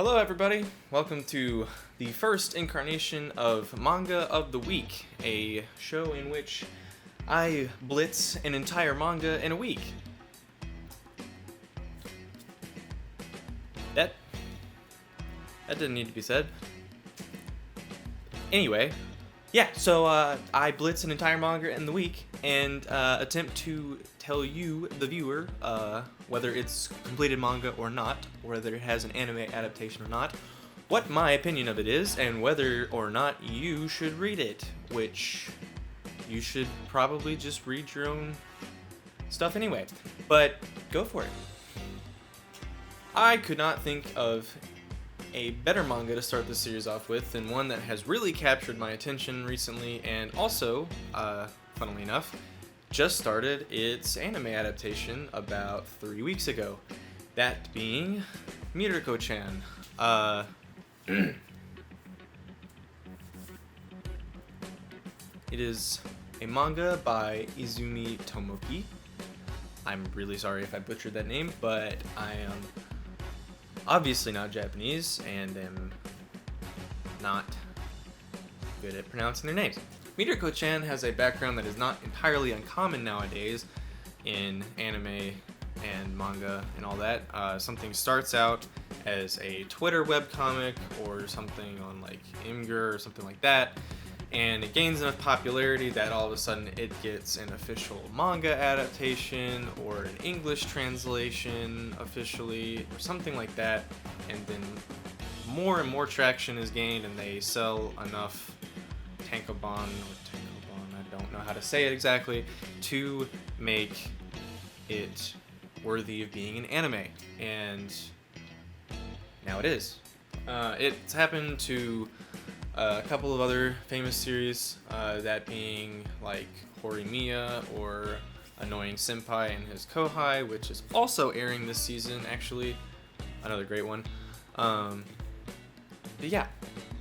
Hello everybody, welcome to the first incarnation of Manga of the Week, a show in which I blitz an entire manga in a week. That didn't need to be said. Anyway, so I blitz an entire manga in the week and attempt to tell you, the viewer, whether it's completed manga or not, or whether it has an anime adaptation or not, what my opinion of it is, and whether or not you should read it, which you should probably just read your own stuff anyway, but go for it. I could not think of a better manga to start this series off with than one that has really captured my attention recently, and also, funnily enough, just started its anime adaptation about 3 weeks ago. That being Mieruko-chan. It is a manga by Izumi Tomoki. I'm really sorry if I butchered that name, but I am obviously not Japanese and am not good at pronouncing their names. Mieruko-chan has a background that is not entirely uncommon nowadays in anime and manga and all that. Something starts out as a Twitter webcomic or something on like Imgur or something like that, and it gains enough popularity that all of a sudden it gets an official manga adaptation or an English translation officially or something like that, and then more and more traction is gained and they sell enough tankobon, I don't know how to say it exactly, to make it worthy of being an anime, and now it is. It's happened to a couple of other famous series, that being like Horimiya or Annoying Senpai and His Kohai, which is also airing this season, actually. Another great one. But yeah,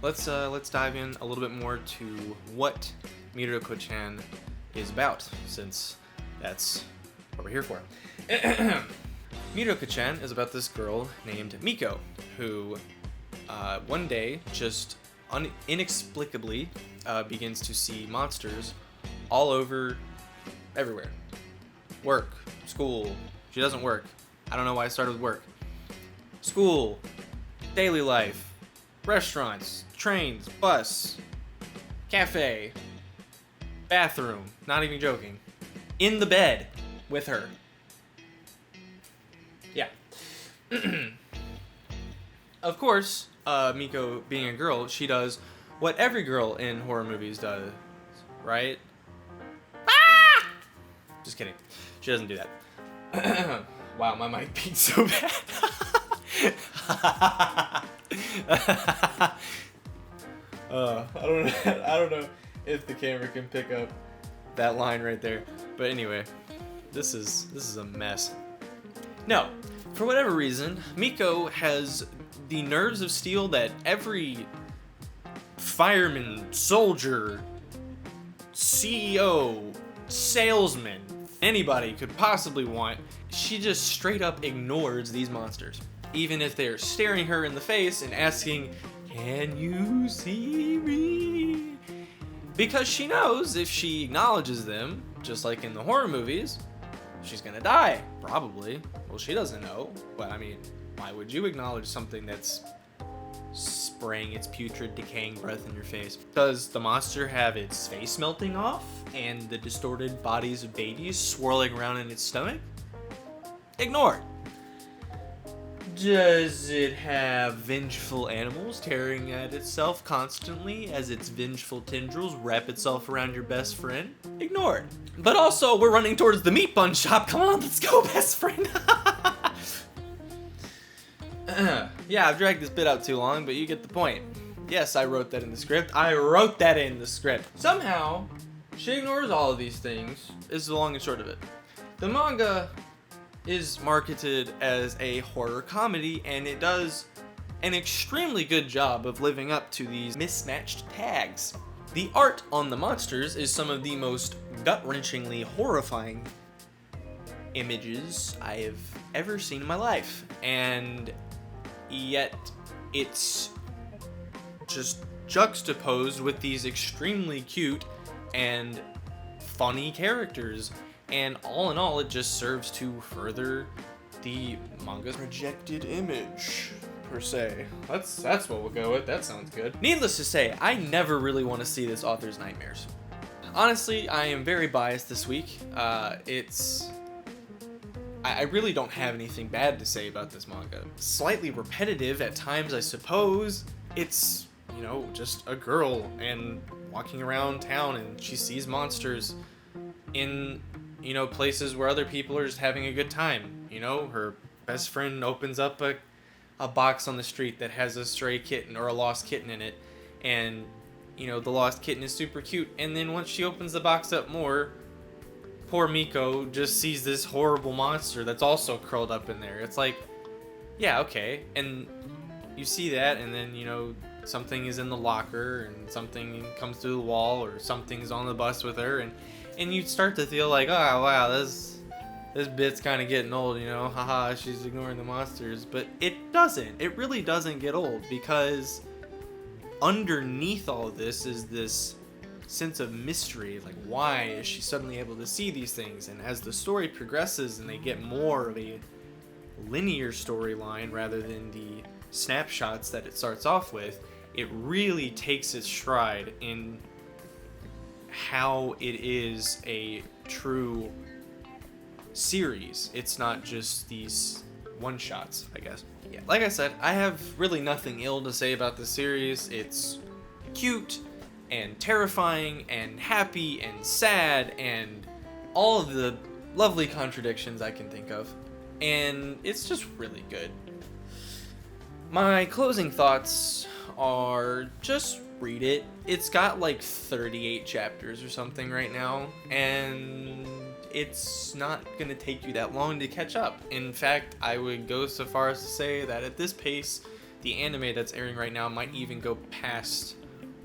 let's dive in a little bit more to what Mieruko-chan is about, since that's what we're here for. Mieruko-chan is about this girl named Miko, who one day just inexplicably begins to see monsters all over, everywhere. Work, school. She doesn't work. I don't know why I started with work. School, daily life, restaurants, trains, bus, cafe, bathroom, not even joking, in the bed with her. Yeah. Of course, Miko being a girl, she does what every girl in horror movies does, right? Ah! Just kidding. She doesn't do that. Wow, my mic beat so bad. I don't know if the camera can pick up that line right there, but anyway, this is a mess. No, for whatever reason, Miko has the nerves of steel that every fireman, soldier, CEO, salesman, anybody could possibly want. She just straight up ignores these monsters, even if they're staring her in the face and asking, "Can you see me?" Because she knows if she acknowledges them, just like in the horror movies, she's gonna die, probably. Well, she doesn't know, but I mean, why would you acknowledge something that's spraying its putrid, decaying breath in your face? Does the monster have its face melting off and the distorted bodies of babies swirling around in its stomach? Ignored. Does it have vengeful animals tearing at itself constantly as its vengeful tendrils wrap itself around your best friend? Ignored. But also, we're running towards the meat bun shop. Come on, let's go, best friend. Yeah, I've dragged this bit out too long, but you get the point. Yes, I wrote that in the script. Somehow, she ignores all of these things, is the long and short of it. The manga is marketed as a horror comedy, and it does an extremely good job of living up to these mismatched tags. The art on the monsters is some of the most gut-wrenchingly horrifying images I have ever seen in my life, and yet it's just juxtaposed with these extremely cute and funny characters, and all in all, it just serves to further the manga's projected image, per se. That's what we'll go with. That sounds good. Needless to say, I never really want to see this author's nightmares. Honestly, I am very biased this week. I really don't have anything bad to say about this manga. Slightly repetitive at times, I suppose. It's, you know, just a girl and walking around town, and she sees monsters in, you know, places where other people are just having a good time. You know, her best friend opens up a box on the street that has a stray kitten or a lost kitten in it, and, you know, the lost kitten is super cute, and then once she opens the box up more, poor Miko just sees this horrible monster that's also curled up in there. It's like, yeah, okay, and you see that, and then, you know, something is in the locker, and something comes through the wall, or something's on the bus with her, and you start to feel like, oh wow, this bit's kind of getting old, you know, haha, she's ignoring the monsters. But it doesn't. It really doesn't get old, because underneath all of this is this sense of mystery. Like, why is she suddenly able to see these things? And as the story progresses and they get more of a linear storyline rather than the snapshots that it starts off with, it really takes its stride in how it is a true series. It's not just these one-shots, I guess. Yeah, like I said, I have really nothing ill to say about this series. It's cute and terrifying and happy and sad and all of the lovely contradictions I can think of. And it's just really good. My closing thoughts are just read it. It's got like 38 chapters or something right now, and it's not gonna take you that long to catch up. In fact, I would go so far as to say that at this pace, the anime that's airing right now might even go past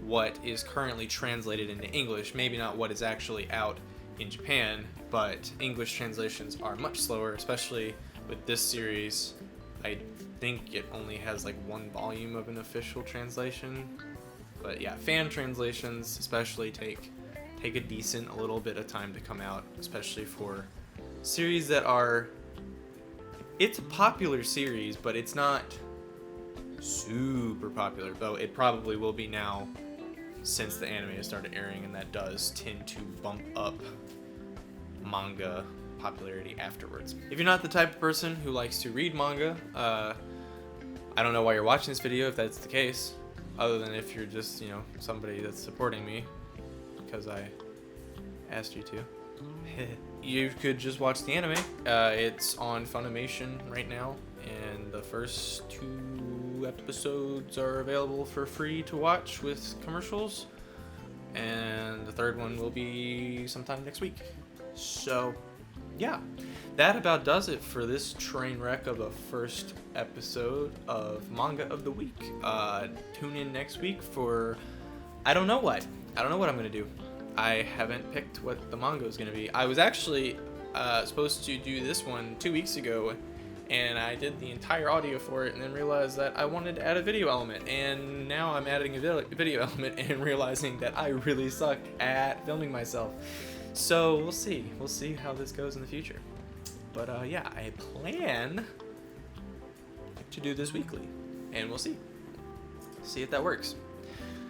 what is currently translated into English. Maybe not what is actually out in Japan, but English translations are much slower, especially with this series. I think it only has like one volume of an official translation. But yeah, fan translations especially take a decent little bit of time to come out, especially for series that are... It's a popular series, but it's not super popular, though it probably will be now since the anime has started airing, and that does tend to bump up manga popularity afterwards. If you're not the type of person who likes to read manga, I don't know why you're watching this video if that's the case, other than if you're just, you know, somebody that's supporting me because I asked you to. You could just watch the anime. It's on Funimation right now, and the first 2 episodes are available for free to watch with commercials, and the 3rd one will be sometime next week. So yeah, that about does it for this train wreck of a first episode of Manga of the Week. Tune in next week for I don't know what I'm gonna do. I haven't picked what the manga is gonna be. I was actually supposed to do this one 2 weeks ago, and I did the entire audio for it, and then realized that I wanted to add a video element, and now I'm adding a video element and realizing that I really suck at filming myself. So we'll see how this goes in the future. But yeah, I plan to do this weekly, and we'll see if that works.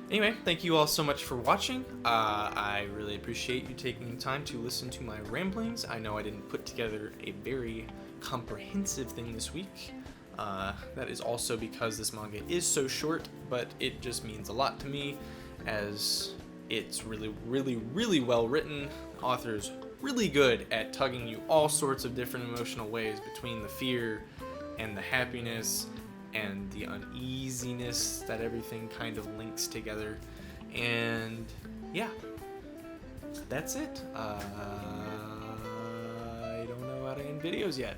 Anyway, thank you all so much for watching. I really appreciate you taking time to listen to my ramblings. I know I didn't put together a very comprehensive thing this week. That is also because this manga is so short, but it just means a lot to me, as it's really, really, really well written. The author's really good at tugging you all sorts of different emotional ways, between the fear and the happiness and the uneasiness that everything kind of links together. And yeah, that's it. I don't know how to end videos yet.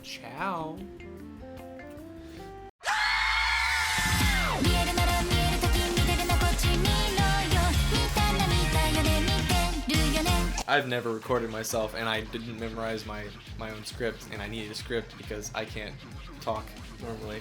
Ciao. I've never recorded myself, and I didn't memorize my own script, and I needed a script because I can't talk normally.